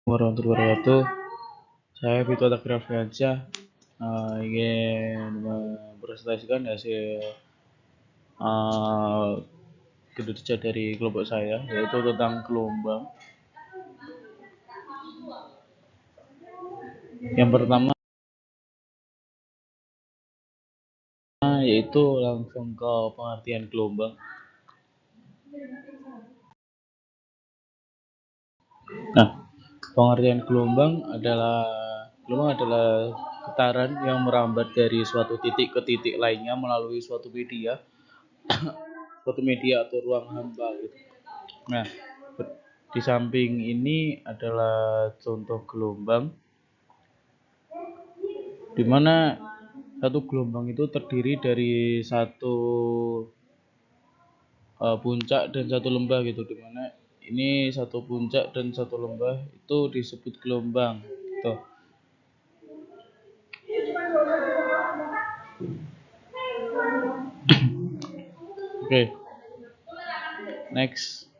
Warahmatullahi wabarakatuh. Saya Vito Takrafiansyah ingin mempresentasikan hasil kinerja dari kelompok saya, yaitu tentang gelombang. Yang pertama yaitu langsung ke pengertian gelombang. Nah, pengertian gelombang adalah getaran yang merambat dari suatu titik ke titik lainnya melalui suatu media atau ruang hampa gitu. Nah, di samping ini adalah contoh gelombang di mana satu gelombang itu terdiri dari satu puncak dan satu lembah gitu, di mana ini satu puncak dan satu lembah itu disebut gelombang gitu. Oke, next.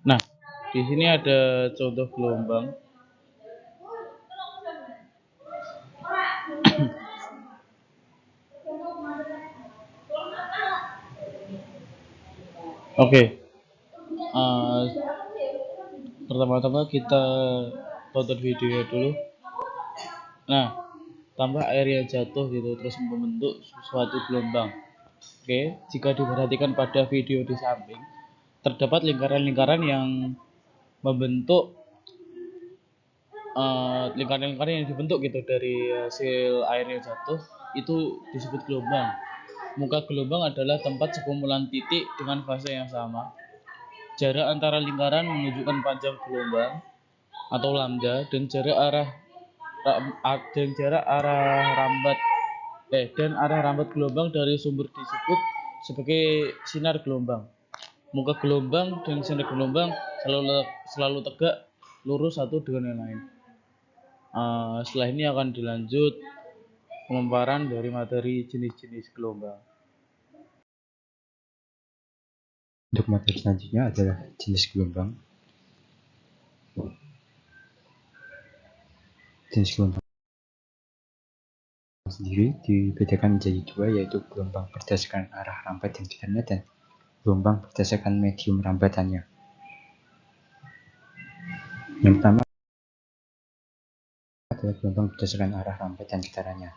Nah, di sini ada contoh gelombang. Oke, pertama-tama kita tonton video dulu. Nah, tambah air yang jatuh gitu terus membentuk suatu gelombang. Oke, jika diperhatikan pada video di samping, terdapat lingkaran-lingkaran yang membentuk lingkaran-lingkaran yang dibentuk gitu dari hasil air yang jatuh, itu disebut gelombang. Muka gelombang adalah tempat sekumpulan titik dengan fase yang sama. Jarak antara lingkaran menunjukkan panjang gelombang atau lambda, dan jarak arah rambat gelombang dari sumber disebut sebagai sinar gelombang. Muka gelombang dan sinar gelombang selalu tegak lurus satu dengan yang lain. Setelah ini akan dilanjut pemaparan dari materi jenis-jenis gelombang. Untuk materi selanjutnya adalah jenis gelombang. Jenis gelombang sendiri dibedakan menjadi dua, yaitu gelombang berdasarkan arah rambat dan getarannya dan gelombang berdasarkan medium rambatannya. Yang pertama adalah gelombang berdasarkan arah rambat dan getarannya.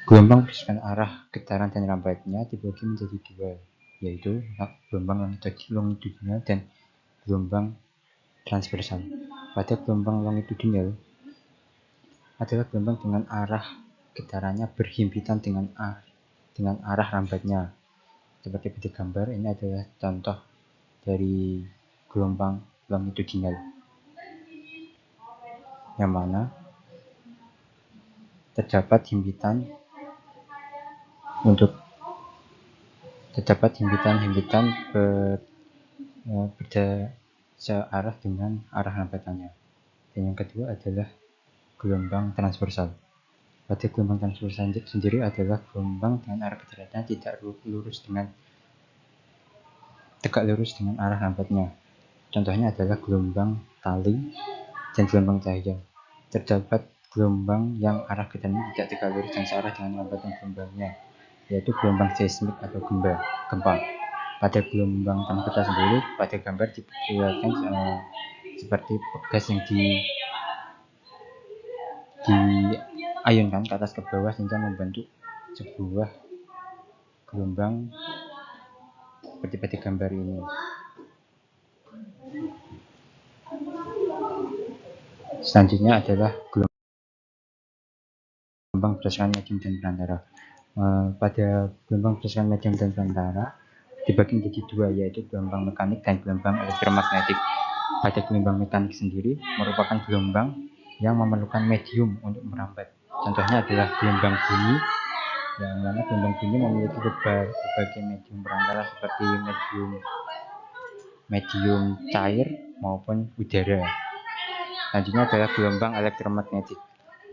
Gelombang berdasarkan arah getaran dan rambatnya dibagi menjadi dua, yaitu gelombang longitudinal dan gelombang transversal. Pada gelombang longitudinal adalah gelombang dengan arah getarannya berhimpitan dengan arah rambatnya. Seperti pada gambar ini adalah contoh dari gelombang longitudinal, yang mana terdapat himpitan searah dengan arah rambatannya. Dan yang kedua adalah gelombang transversal. Pada gelombang transversal sendiri adalah gelombang dengan arah getarannya tegak lurus dengan arah rambatnya. Contohnya adalah gelombang tali dan gelombang cahaya. Terdapat gelombang yang arah getarannya tidak tegak lurus dan searah dengan rambatan gelombangnya, yaitu gelombang seismik atau gempa. Pada gelombang transversal sendiri, pada gambar diperlihatkan seperti gas yang diayunkan ke atas ke bawah sehingga membentuk sebuah gelombang seperti pada gambar ini. Selanjutnya adalah gelombang berdasarkan medium dan perantara. Pada gelombang berdasarkan medium dan perantara dibagi menjadi dua, yaitu gelombang mekanik dan gelombang elektromagnetik. Pada gelombang mekanik sendiri merupakan gelombang yang memerlukan medium untuk merambat. Contohnya adalah gelombang bunyi, yang mana gelombang bunyi memiliki berbagai medium perantara seperti medium cair maupun udara. Selanjutnya adalah gelombang elektromagnetik.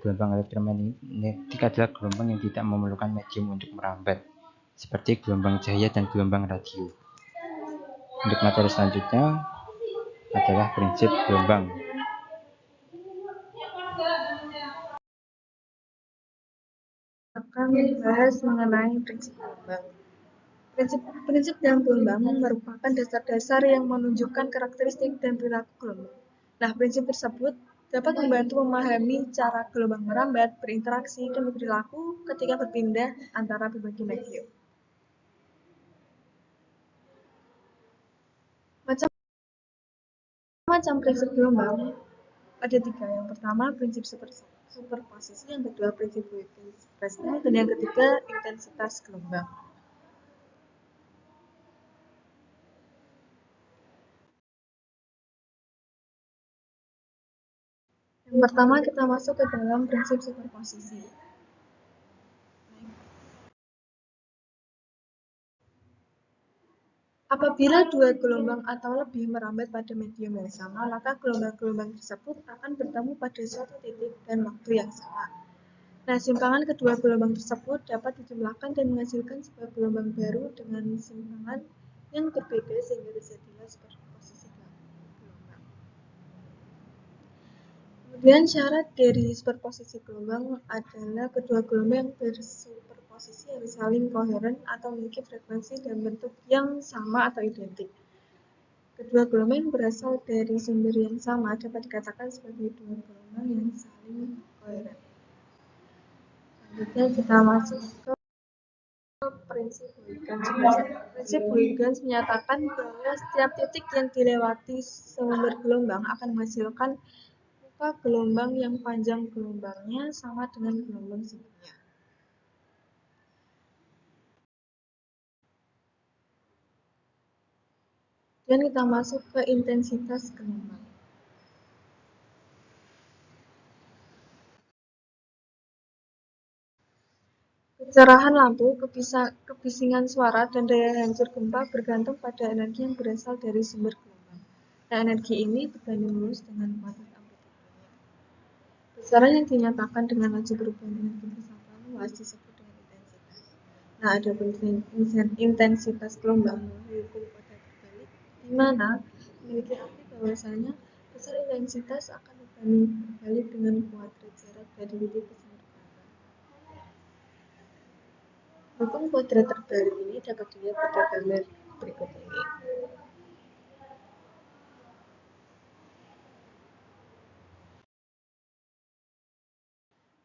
Gelombang elektromagnetik adalah gelombang yang tidak memerlukan medium untuk merambat. seperti gelombang cahaya dan gelombang radio. Untuk materi selanjutnya adalah prinsip gelombang. Akan membahas mengenai prinsip gelombang. Prinsip dalam gelombang merupakan dasar-dasar yang menunjukkan karakteristik dan perilaku gelombang. Nah, prinsip tersebut dapat membantu memahami cara gelombang merambat, berinteraksi, dan berperilaku ketika berpindah antara berbagai medium. Macam prinsip gelombang ada 3. Yang pertama, prinsip superposisi, yang kedua, prinsip Huygens Fresnel, dan yang ketiga, intensitas gelombang. Yang pertama, kita masuk ke dalam prinsip superposisi. Apabila 2 gelombang atau lebih merambat pada medium yang sama, maka gelombang-gelombang tersebut akan bertemu pada suatu titik dan waktu yang sama. Nah, simpangan kedua gelombang tersebut dapat dijumlahkan dan menghasilkan sebuah gelombang baru dengan simpangan yang berbeda sehingga terjadilah superposisi gelombang. Kemudian syarat dari superposisi gelombang adalah kedua gelombang yang bersuperposisi harus saling koheren atau memiliki frekuensi dan bentuk yang sama atau identik. Kedua gelombang yang berasal dari sumber yang sama dapat dikatakan sebagai dua gelombang yang saling koheren. Selanjutnya kita masuk ke prinsip Huygens. Prinsip Huygens menyatakan bahwa setiap titik yang dilewati sumber gelombang akan menghasilkan muka gelombang yang panjang gelombangnya sama dengan gelombang sebelumnya. Dan kita masuk ke intensitas gelombang. Kecerahan lampu, kebisingan suara, dan daya hancur gempa bergantung pada energi yang berasal dari sumber gelombang. Nah, energi ini berbanding lurus dengan kuantitas amplitudenya. Besaran yang dinyatakan dengan laju perubahan energi kesatuan luas disebut dengan intensitas. Nah, ada intensitas gelombang menghukum kuadrat terbalik, di mana memiliki arti bahwasanya besar intensitas akan berbalik dengan kuadrat jarak dari titik ke sumber gelombang. Hukum kuadrat terbalik ini dapat dilihat pada gambar berikut ini.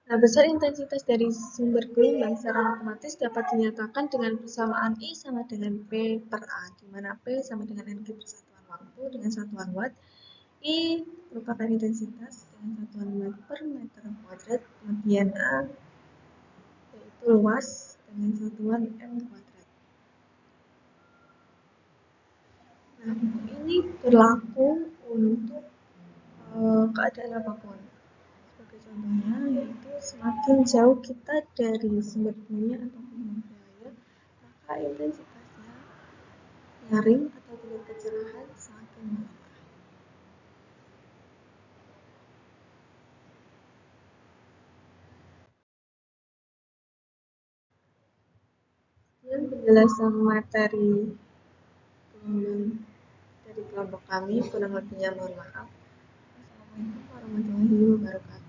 Nah, besar intensitas dari sumber gelombang secara matematis dapat dinyatakan dengan persamaan I sama dengan P per A, di mana P sama dengan energi persatuan waktu dengan satuan watt, I merupakan intensitas dengan satuan watt per meter kuadrat, kemudian A yaitu luas dengan satuan M kuadrat. Nah, ini berlaku untuk keadaan apapun. Sebagai contohnya, yaitu semakin jauh kita dari sumber dunia ataupun cahaya, maka intensitasnya nyaring atau tingkat kecerahan semakin meningkat. Sekian penjelasan materi gelombang dari kelompok kami, kurang lebihnya mohon maaf. Assalamualaikum warahmatullahi wabarakatuh.